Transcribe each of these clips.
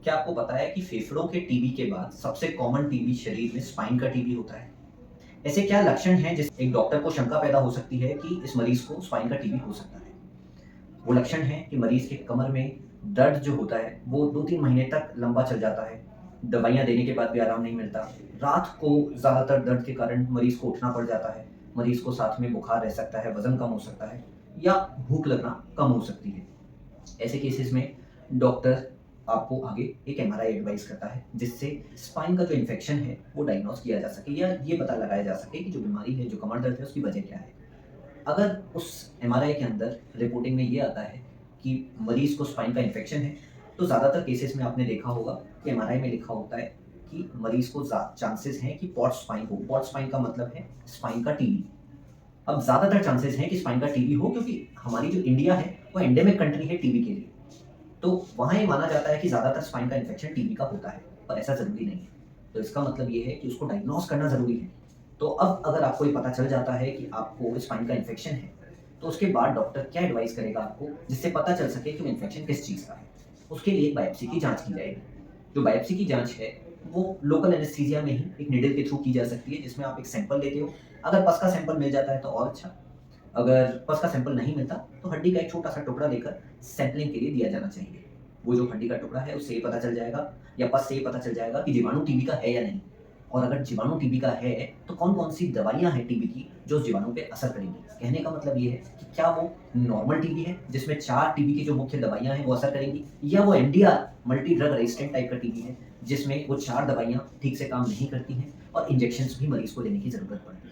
क्या आपको पता है कि फेफड़ों के टीबी के बाद सबसे कॉमन टीबी शरीर में स्पाइन का टीबी होता है? ऐसे क्या लक्षण हैं जिससे एक डॉक्टर को शंका पैदा हो सकती है कि इस मरीज को स्पाइन का टीबी हो सकता है? वो लक्षण है कि मरीज के कमर में दर्द जो होता है वो 2-3 महीने तक लंबा चल जाता है। दवाइयाँ देने के बाद भी आराम नहीं मिलता। रात को ज़्यादातर दर्द के कारण मरीज को उठना पड़ जाता है। मरीज को साथ में बुखार रह सकता है, वज़न कम हो सकता है या भूख लगना कम हो सकती है। ऐसे केसेस में डॉक्टर आपको आगे एक एमआरआई एडवाइस करता है, जिससे स्पाइन का जो इन्फेक्शन है वो डायग्नोस किया जा सके या ये पता लगाया जा सके कि जो बीमारी है, जो कमर दर्द है, उसकी वजह क्या है। अगर उस एमआरआई के अंदर रिपोर्टिंग में ये आता है कि मरीज को स्पाइन का इन्फेक्शन है, तो ज़्यादातर केसेस में आपने देखा होगा कि एमआरआई में लिखा होता है कि मरीज को चांसेस हैं कि पॉट स्पाइन हो। पॉट स्पाइन का मतलब है स्पाइन का टीबी। अब ज़्यादातर चांसेस हैं कि स्पाइन का टीबी हो, क्योंकि हमारी जो इंडिया है वो एंडेमिक कंट्री है टीबी के लिए। तो वहाँ ये माना जाता है कि ज़्यादातर स्पाइन का इन्फेक्शन टीबी का होता है, पर ऐसा ज़रूरी नहीं है। तो इसका मतलब ये है कि उसको डायग्नोज़ करना ज़रूरी है। तो अब अगर आपको ये पता चल जाता है कि आपको स्पाइन का इन्फेक्शन है, तो उसके बाद डॉक्टर क्या एडवाइस करेगा आपको, जिससे पता चल सके कि वो इन्फेक्शन किस चीज़ का है। उसके लिए एक बायोप्सी की जाँच की जाएगी। जो बायोप्सी की जाँच है, वो लोकल एनेस्थीसिया में ही एक निडल के थ्रू की जा सकती है, जिसमें आप एक सैंपल लेते हो। अगर पस का सैंपल मिल जाता है तो और अच्छा। अगर पस का सैंपल नहीं मिलता, तो हड्डी का एक छोटा-सा टुकड़ा लेकर सैंपलिंग के लिए दिया जाना चाहिए। वो जो हड्डी का टुकड़ा है, उससे ये पता चल जाएगा या पस से ये पता चल जाएगा कि जीवाणु टीबी का है या नहीं। और अगर जीवाणु टीबी का है, तो कौन-कौन सी दवाइयाँ हैं टीबी की जो उस जीवाणु पे असर करेंगी। कहने का मतलब ये है कि क्या वो नॉर्मल टीबी है, जिसमें 4 टीबी की जो मुख्य दवाइयाँ हैं वो असर करेंगी, या वो MDR multi drug resistant type का टीबी है, जिसमें वो 4 दवाइयाँ ठीक से काम नहीं करती हैं और इंजेक्शंस भी मरीज़ को लेने की ज़रूरत पड़ती है।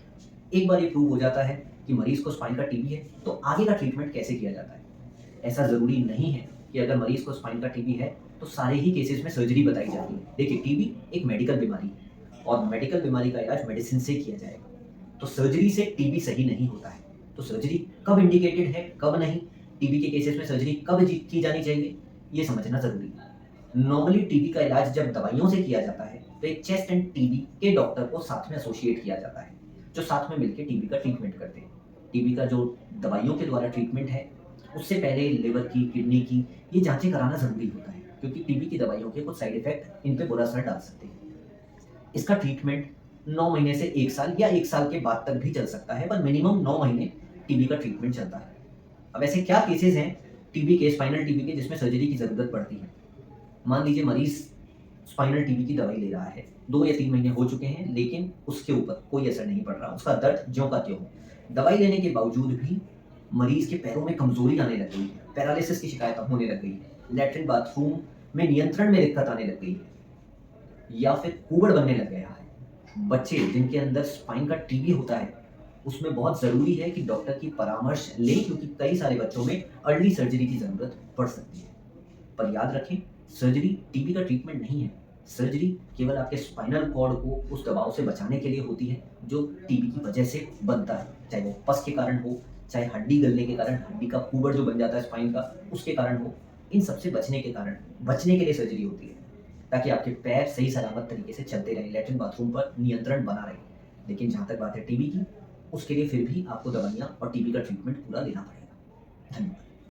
एक बार ये प्रूव हो जाता है कि मरीज़ को स्पाइन का टीबी है, तो आगे का ट्रीटमेंट कैसे किया जाता है? ऐसा ज़रूरी नहीं है कि अगर मरीज़ को स्पाइन का टीबी है, तो सारे ही केसेस में सर्जरी बताई जाती है। देखिए, टीबी एक मेडिकल बीमारी है और मेडिकल बीमारी का इलाज मेडिसिन से किया जाएगा। तो सर्जरी से टीबी सही नहीं होता है। तो सर्जरी कब इंडिकेटेड है, कब नहीं? टीबी के केसेस में सर्जरी कब जी की जानी चाहिए, ये समझना ज़रूरी है। नॉर्मली टीबी का इलाज जब दवाइयों से किया जाता है, तो एक चेस्ट एंड टीबी के डॉक्टर को साथ में एसोसिएट किया जाता है, जो साथ में मिलके टीबी का ट्रीटमेंट करते हैं। टीबी का जो दवाइयों के द्वारा ट्रीटमेंट है, उससे पहले लिवर की, किडनी की ये जाँचें कराना ज़रूरी होता है, क्योंकि टीबी की दवाइयों के कुछ साइड इफ़ेक्ट इन पे बुरा असर डाल सकते हैं। इसका ट्रीटमेंट 9 महीने से 1 साल या 1 साल के बाद तक भी चल सकता है, पर मिनिमम 9 महीने टीबी का ट्रीटमेंट चलता है। अब ऐसे क्या केसेज़ हैं टीबी के, स्पाइनल टीबी के, जिसमें सर्जरी की ज़रूरत पड़ती है? मान लीजिए मरीज़ स्पाइनल टीबी की दवाई ले रहा है, 2 या 3 महीने हो चुके हैं, लेकिन उसके ऊपर कोई असर नहीं पड़ रहा, उसका दर्द ज्यों का त्यों है। दवाई लेने के बावजूद भी मरीज़ के पैरों में कमज़ोरी आने लग गई है, पैरालिसिस की शिकायत अब होने लग गई है, लैट्रिन बाथरूम में नियंत्रण में दिक्कत आने लग गई है या फिर कुबड़ बनने लग गया है। बच्चे जिनके अंदर स्पाइन का टीबी होता है, उसमें बहुत ज़रूरी है कि डॉक्टर की परामर्श लें, क्योंकि कई सारे बच्चों में अर्ली सर्जरी की ज़रूरत पड़ सकती है। पर याद रखें, सर्जरी टीबी का ट्रीटमेंट नहीं है। सर्जरी केवल आपके स्पाइनल कॉर्ड को उस दबाव से बचाने के लिए होती है जो टीबी की वजह से बनता है, चाहे वो पस के कारण हो, चाहे हड्डी गलने के कारण, हड्डी का कुबड़ जो बन जाता है स्पाइन का, उसके कारण हो। इन सबसे बचने के लिए सर्जरी होती है, ताकि आपके पैर सही सलामत तरीके से चलते रहें, लैट्रिन बाथरूम पर नियंत्रण बना रहे। लेकिन जहाँ तक बात है टीबी की, उसके लिए फिर भी आपको दवाइयाँ और टीबी का ट्रीटमेंट पूरा लेना पड़ेगा। धन्यवाद।